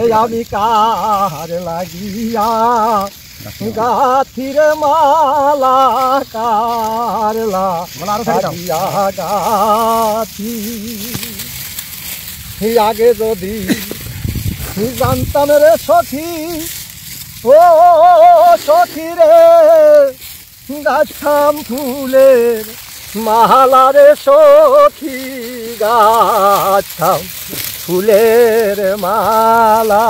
এই আমি কার লাগিয়া গাথির মালা কার লাগিয়া গাথি আগে যদি জানতাম রে সখী ও সখী রে গাছাম ফুলের মালা রে সখী গাছাম ফুলের মালা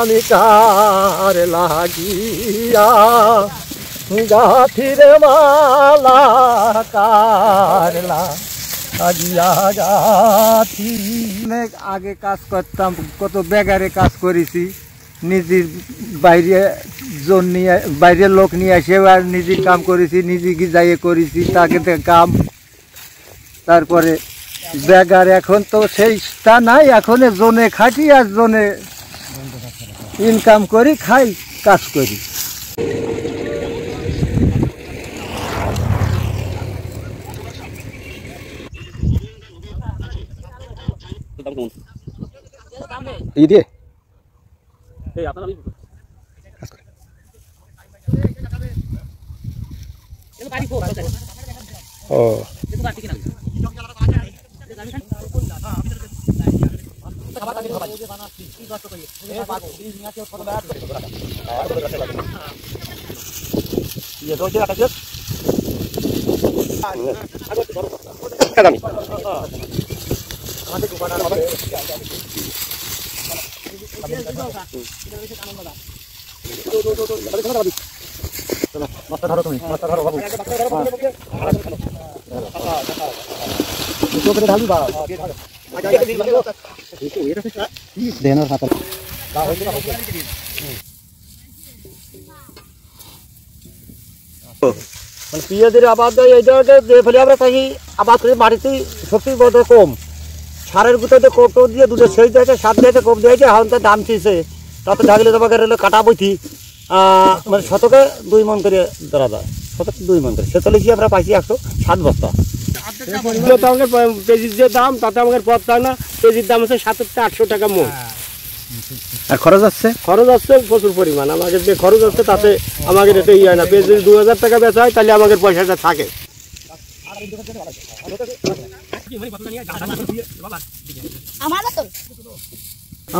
আমি কার লাগিয়া গাথির মালা কার লাগিয়া গাথি। অনেক আগে কাজ করতাম, কত বেগারে কাজ করেছি, নিজের বাইরের লোক নিয়ে এসে আর নিজের কাম করেছি, নিজে যাইয়ে করেছি তাকে কাম। তারপরে বেগার এখন তো সেইটা নাই, এখন জোনে খাটি আর জোনে ইনকাম করি, খাই, কাজ করি। পেঁয়াজের আবাদ এইটাকে যে ফেলে আমরা থাকি আবাদ করি, মাটিতে শক্তি কম, সারের ভিতরে কোপ দিয়ে দুটো সেই দিয়েছে, সার দিয়েছে, কোপ দিয়েছে, এখন তো দাম ছিঁড়ছে, তাতে ঢাকলে তোমাকে কাটা বইছি মানে শতকে 2 মণ করে ধরা যায়, শতকে 2 মণ করে। 46 আমরা পাইছি 107 বস্তা। কেজির যে দাম তাতে আমাদের পথ থাকে না, কেজির দাম হচ্ছে 700-800 টাকা মণ। আর খরচ আসছে প্রচুর পরিমাণ। আমাদের যে খরচ আসছে তাতে আমাদের এটা হয় না। পেঁয়াজ যদি 2000 টাকা বেচা হয় তাহলে আমাদের পয়সাটা থাকে।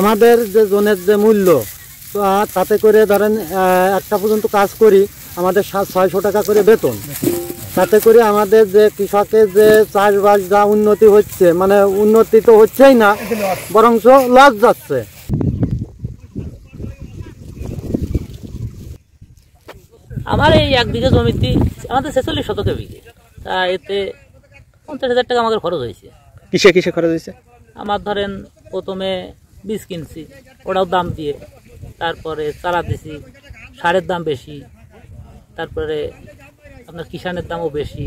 আমাদের যে জনের যে মূল্য তাতে করে ধরেন একটা পর্যন্ত কাজ করি, আমাদের 600 টাকা করে বেতন। তাতে করে আমাদের যে কৃষকের যে চাষবাস যা উন্নতি হচ্ছে, মানে উন্নতি তো হচ্ছেই না, বরঞ্চ লস যাচ্ছে। আমার এই 1 বিঘা জমিতে আমাদের 46 শতকে বিঘে, তা এতে 50,000 টাকা আমাদের খরচ হয়েছে। কিসে কিসে খরচ হয়েছে? আমার ধরেন প্রথমে বীজ কিনছি, ওটাও দাম দিয়ে, তারপরে চারা দিছি, সারের দাম বেশি, তারপরে আপনার কিষানের দামও বেশি,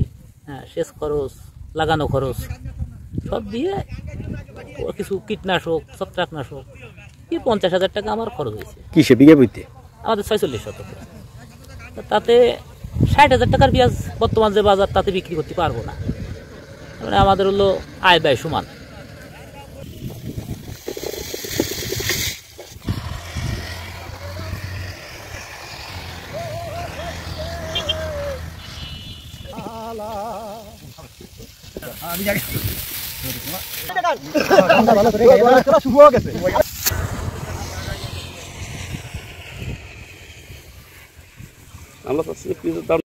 হ্যাঁ, সেচ খরচ, লাগানো খরচ সব দিয়ে কিছু কীটনাশক, ছত্রাকনাশক, 50,000 টাকা আমার খরচ হয়েছে। কিসে বিঘা বইতে? আমাদের 46 শতকে। তাতে 60,000 টাকার পেঁয়াজ বর্তমান যে বাজার তাতে বিক্রি করতে পারবো না, মানে আমাদের হলো আয় ব্যয় সমান। আমরা